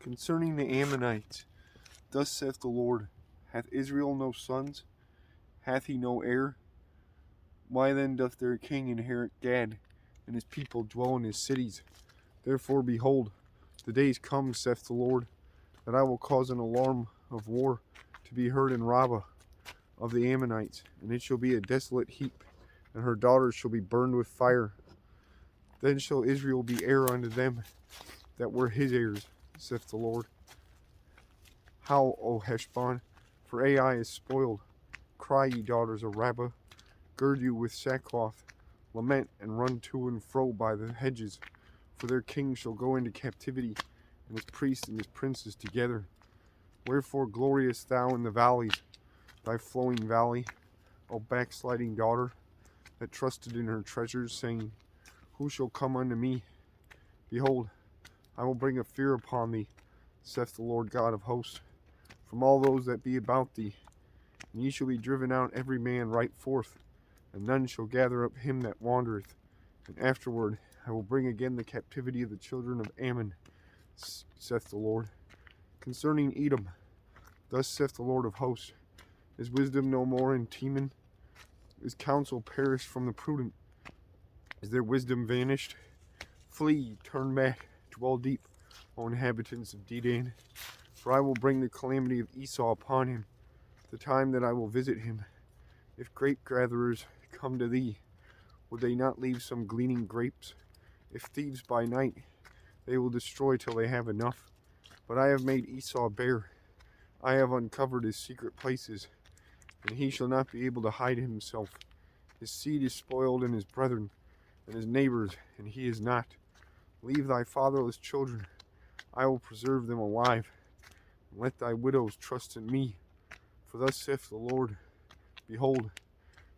Concerning the Ammonites, thus saith the Lord, hath Israel no sons? Hath he no heir? Why then doth their king inherit Gad, and his people dwell in his cities? Therefore, behold, the days come, saith the Lord, that I will cause an alarm of war to be heard in Rabbah of the Ammonites, and it shall be a desolate heap, and her daughters shall be burned with fire. Then shall Israel be heir unto them that were his heirs, saith the Lord. Howl, O Heshbon, for Ai is spoiled. Cry, ye daughters of Rabbah, gird you with sackcloth, lament and run to and fro by the hedges, for their king shall go into captivity, and his priests and his princes together. Wherefore gloriest thou in the valleys, thy flowing valley, O backsliding daughter, that trusted in her treasures, saying, who shall come unto me? Behold, I will bring a fear upon thee, saith the Lord God of hosts, from all those that be about thee. And ye shall be driven out every man right forth, and none shall gather up him that wandereth. And afterward I will bring again the captivity of the children of Ammon, saith the Lord. Concerning Edom, thus saith the Lord of hosts, is wisdom no more in Teman? Is counsel perished from the prudent? Is their wisdom vanished? Flee, turn back, dwell deep, O inhabitants of Dedan, for I will bring the calamity of Esau upon him, the time that I will visit him. If grape gatherers come to thee, would they not leave some gleaning grapes? If thieves by night, they will destroy till they have enough. But I have made Esau bare, I have uncovered his secret places, and he shall not be able to hide himself. His seed is spoiled in his brethren, and his neighbors, and he is not. Leave thy fatherless children, I will preserve them alive, and let thy widows trust in me. For thus saith the Lord, behold,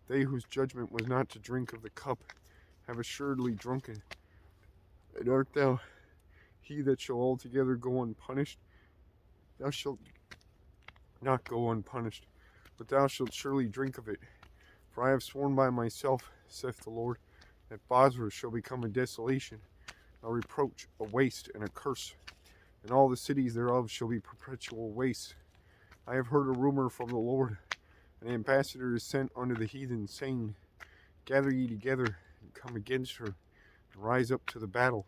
they whose judgment was not to drink of the cup have assuredly drunken. And art thou he that shall altogether go unpunished? Thou shalt not go unpunished, but thou shalt surely drink of it. For I have sworn by myself, saith the Lord, that Bozrah shall become a desolation, a reproach, a waste, and a curse, and all the cities thereof shall be perpetual wastes. I have heard a rumor from the Lord. An ambassador is sent unto the heathen, saying, gather ye together, and come against her, and rise up to the battle.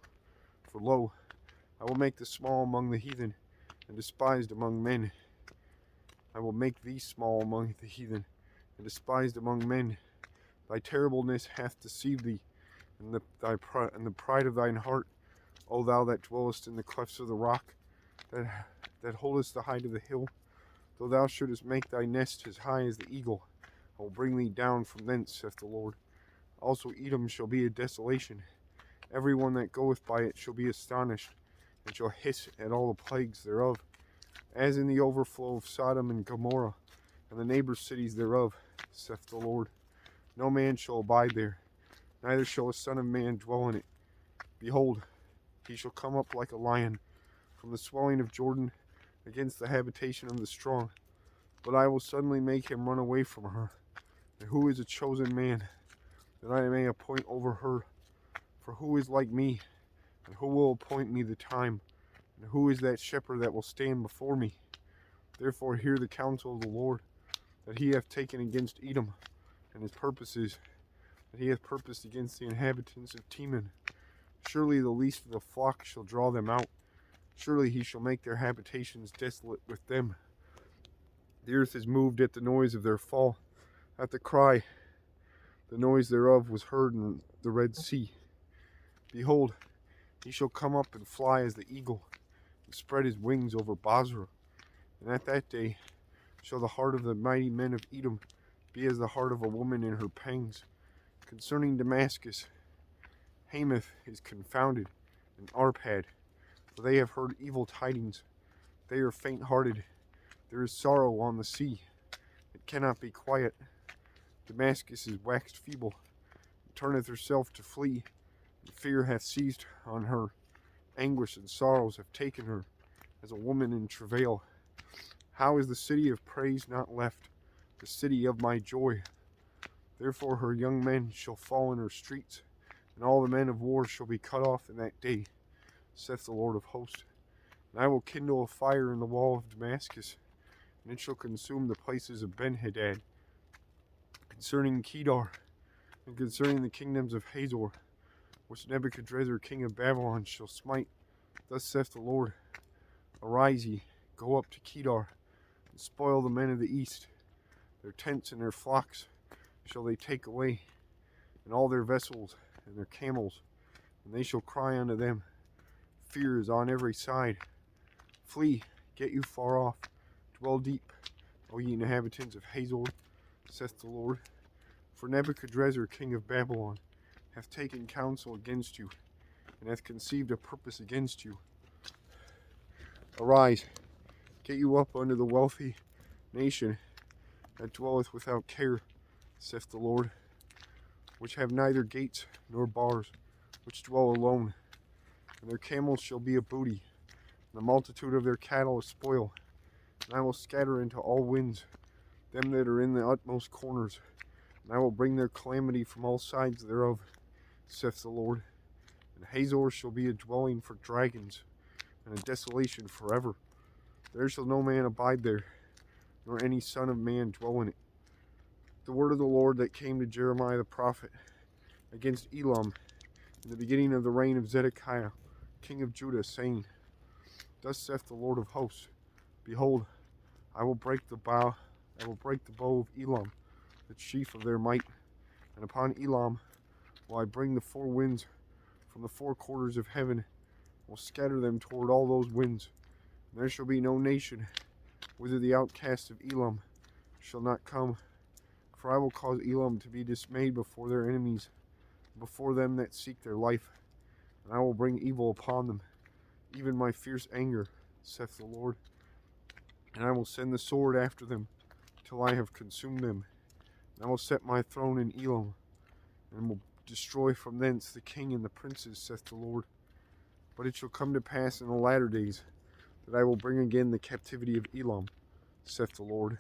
For lo, I will make the small among the heathen, and despised among men. I will make thee small among the heathen, and despised among men. Thy terribleness hath deceived thee, and the pride of thine heart, O thou that dwellest in the clefts of the rock, that holdest the height of the hill. Though thou shouldest make thy nest as high as the eagle, I will bring thee down from thence, saith the Lord. Also Edom shall be a desolation. Every one that goeth by it shall be astonished, and shall hiss at all the plagues thereof, as in the overflow of Sodom and Gomorrah, and the neighbor cities thereof, saith the Lord. No man shall abide there, neither shall a son of man dwell in it. Behold, he shall come up like a lion from the swelling of Jordan against the habitation of the strong. But I will suddenly make him run away from her. And who is a chosen man, that I may appoint over her? For who is like me, and who will appoint me the time? And who is that shepherd that will stand before me? Therefore hear the counsel of the Lord, that he hath taken against Edom, and his purposes, that he hath purposed against the inhabitants of Teman. Surely the least of the flock shall draw them out. Surely he shall make their habitations desolate with them. The earth is moved at the noise of their fall. At the cry, the noise thereof was heard in the Red Sea. Behold, he shall come up and fly as the eagle, and spread his wings over Bozrah. And at that day shall the heart of the mighty men of Edom be as the heart of a woman in her pangs. Concerning Damascus, Hamath is confounded, and Arpad, for they have heard evil tidings. They are faint-hearted. There is sorrow on the sea. It cannot be quiet. Damascus is waxed feeble, and turneth herself to flee. And fear hath seized on her. Anguish and sorrows have taken her, as a woman in travail. How is the city of praise not left, the city of my joy? Therefore her young men shall fall in her streets, and all the men of war shall be cut off in that day, saith the Lord of hosts. And I will kindle a fire in the wall of Damascus, and it shall consume the places of Ben-Hadad. Concerning Kedar, and concerning the kingdoms of Hazor, which Nebuchadrezzar king of Babylon shall smite, thus saith the Lord, Arise ye, go up to Kedar, and spoil the men of the east. Their tents and their flocks shall they take away, and all their vessels and their camels, and they shall cry unto them, Fear is on every side. Flee, get you far off, dwell deep, O ye inhabitants of Hazor, saith the Lord. For Nebuchadrezzar king of Babylon hath taken counsel against you, and hath conceived a purpose against you. Arise, get you up unto the wealthy nation that dwelleth without care, saith the Lord, which have neither gates nor bars, which dwell alone. And their camels shall be a booty, and the multitude of their cattle a spoil. And I will scatter into all winds them that are in the utmost corners, and I will bring their calamity from all sides thereof, saith the Lord. And Hazor shall be a dwelling for dragons, and a desolation forever. There shall no man abide there, nor any son of man dwell in it. The word of the Lord that came to Jeremiah the prophet against Elam in the beginning of the reign of Zedekiah, king of Judah, saying, Thus saith the Lord of hosts, Behold, I will break the bow of Elam, the chief of their might, and upon Elam will I bring the four winds from the four quarters of heaven, and will scatter them toward all those winds. And there shall be no nation whither the outcasts of Elam shall not come. For I will cause Elam to be dismayed before their enemies, before them that seek their life. And I will bring evil upon them, even my fierce anger, saith the Lord. And I will send the sword after them, till I have consumed them. And I will set my throne in Elam, and will destroy from thence the king and the princes, saith the Lord. But it shall come to pass in the latter days, that I will bring again the captivity of Elam, saith the Lord.